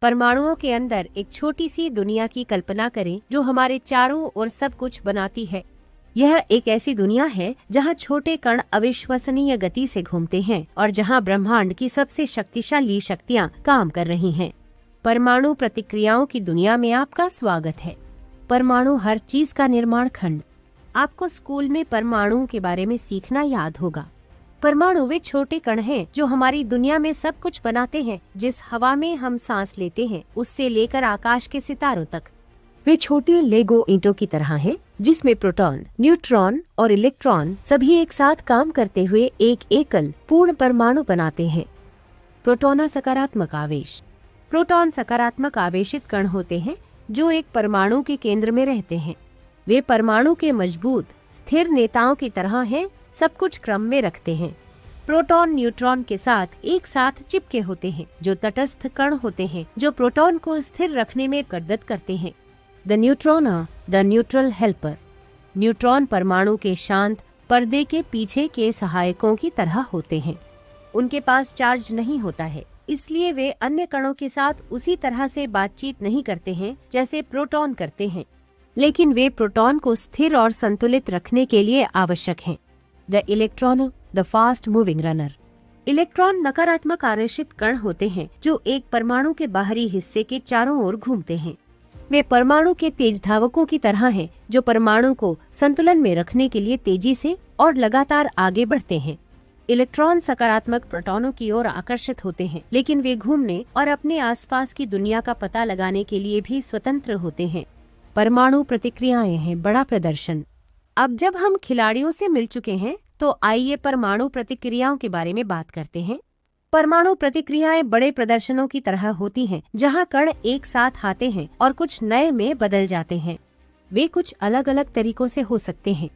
परमाणुओं के अंदर एक छोटी सी दुनिया की कल्पना करें जो हमारे चारों ओर सब कुछ बनाती है। यह एक ऐसी दुनिया है जहां छोटे कण अविश्वसनीय गति से घूमते हैं और जहां ब्रह्मांड की सबसे शक्तिशाली शक्तियां काम कर रही हैं। परमाणु प्रतिक्रियाओं की दुनिया में आपका स्वागत है। परमाणु हर चीज का निर्माण खंड। आपको स्कूल में परमाणुओं के बारे में सीखना याद होगा। परमाणु वे छोटे कण हैं जो हमारी दुनिया में सब कुछ बनाते हैं। जिस हवा में हम सांस लेते हैं उससे लेकर आकाश के सितारों तक। वे छोटे लेगो ईंटों की तरह हैं जिसमें प्रोटॉन, न्यूट्रॉन और इलेक्ट्रॉन सभी एक साथ काम करते हुए एक एकल पूर्ण परमाणु बनाते हैं। प्रोटोना सकारात्मक आवेश। प्रोटॉन सकारात्मक आवेशित कण होते हैं जो एक परमाणु के केंद्र में रहते हैं। वे परमाणु के मजबूत स्थिर नेताओं की तरह हैं, सब कुछ क्रम में रखते हैं। प्रोटॉन न्यूट्रॉन के साथ एक साथ चिपके होते हैं जो तटस्थ कण होते हैं जो प्रोटॉन को स्थिर रखने में मदद करते हैं। The neutron the neutral helper. Neutron परमाणु के शांत पर्दे के पीछे के सहायकों की तरह होते हैं। उनके पास चार्ज नहीं होता है, इसलिए वे अन्य कणों के साथ उसी तरह से बातचीत नहीं करते हैं जैसे प्रोटॉन करते हैं, लेकिन वे प्रोटॉन को स्थिर और संतुलित रखने के लिए आवश्यक हैं। The electron the fast moving runner. Electron नकारात्मक आवेशित कण होते हैं जो एक परमाणु के बाहरी हिस्से के चारों ओर घूमते हैं। वे परमाणु के तेज धावकों की तरह हैं जो परमाणु को संतुलन में रखने के लिए तेजी से और लगातार आगे बढ़ते हैं। इलेक्ट्रॉन सकारात्मक प्रोटॉनों की ओर आकर्षित होते हैं, लेकिन वे घूमने और अपने आसपास की दुनिया का पता लगाने के लिए भी स्वतंत्र होते हैं। परमाणु प्रतिक्रियाएं हैं बड़ा प्रदर्शन। अब जब हम खिलाड़ियों से मिल चुके हैं तो आइए परमाणु प्रतिक्रियाओं के बारे में बात करते हैं। परमाणु प्रतिक्रियाएं बड़े प्रदर्शनों की तरह होती हैं, जहां कण एक साथ आते हैं और कुछ नए में बदल जाते हैं। वे कुछ अलग अलग तरीकों से हो सकते हैं।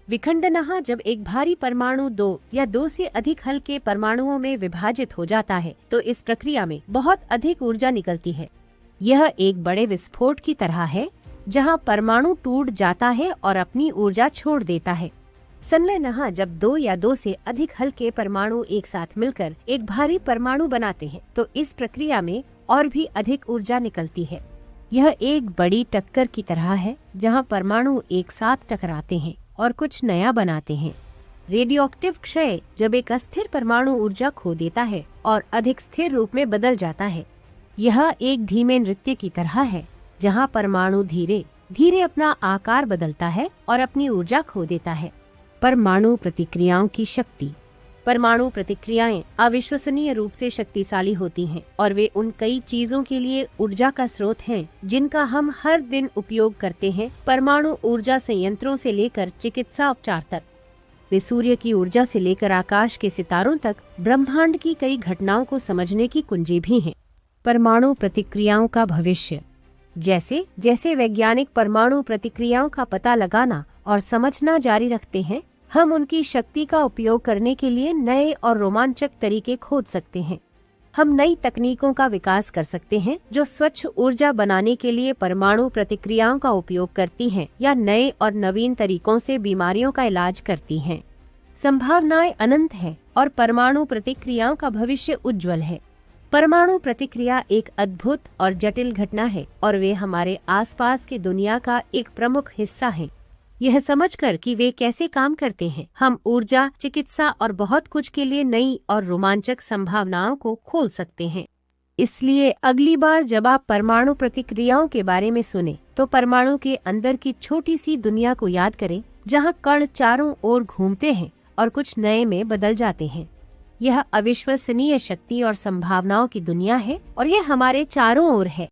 विखंडनः जब एक भारी परमाणु दो या दो से अधिक हल्के परमाणुओं में विभाजित हो जाता है तो इस प्रक्रिया में बहुत अधिक ऊर्जा निकलती है। यह एक बड़े विस्फोट की तरह है जहां परमाणु टूट जाता है और अपनी ऊर्जा छोड़ देता है। संलयनः जब दो या दो से अधिक हल्के परमाणु एक साथ मिलकर एक भारी परमाणु बनाते हैं तो इस प्रक्रिया में और भी अधिक ऊर्जा निकलती है। यह एक बड़ी टक्कर की तरह है जहां परमाणु एक साथ टकराते हैं और कुछ नया बनाते हैं। रेडियोएक्टिव क्षय जब एक अस्थिर परमाणु ऊर्जा खो देता है और अधिक स्थिर रूप में बदल जाता है। यह एक धीमे नृत्य की तरह है जहां परमाणु धीरे धीरे अपना आकार बदलता है और अपनी ऊर्जा खो देता है। परमाणु प्रतिक्रियाओं की शक्ति। परमाणु प्रतिक्रियाएं अविश्वसनीय रूप से शक्तिशाली होती हैं और वे उन कई चीजों के लिए ऊर्जा का स्रोत हैं जिनका हम हर दिन उपयोग करते हैं। परमाणु ऊर्जा संयंत्रों से लेकर चिकित्सा उपचार तक, वे सूर्य की ऊर्जा से लेकर आकाश के सितारों तक ब्रह्मांड की कई घटनाओं को समझने की कुंजी भी हैं। परमाणु प्रतिक्रियाओं का भविष्य। जैसे जैसे वैज्ञानिक परमाणु प्रतिक्रियाओं का पता लगाना और समझना जारी रखते हैं, हम उनकी शक्ति का उपयोग करने के लिए नए और रोमांचक तरीके खोज सकते हैं। हम नई तकनीकों का विकास कर सकते हैं जो स्वच्छ ऊर्जा बनाने के लिए परमाणु प्रतिक्रियाओं का उपयोग करती हैं या नए और नवीन तरीकों से बीमारियों का इलाज करती हैं। संभावनाएं अनंत हैं और परमाणु प्रतिक्रियाओं का भविष्य उज्जवल है। परमाणु प्रतिक्रिया एक अद्भुत और जटिल घटना है और वे हमारे आसपास की दुनिया का एक प्रमुख हिस्सा हैं। यह समझकर कि वे कैसे काम करते हैं, हम ऊर्जा, चिकित्सा और बहुत कुछ के लिए नई और रोमांचक संभावनाओं को खोल सकते हैं। इसलिए अगली बार जब आप परमाणु प्रतिक्रियाओं के बारे में सुने तो परमाणु के अंदर की छोटी सी दुनिया को याद करें जहां कण चारों ओर घूमते हैं और कुछ नए में बदल जाते हैं। यह अविश्वसनीय शक्ति और संभावनाओं की दुनिया है और यह हमारे चारों ओर है।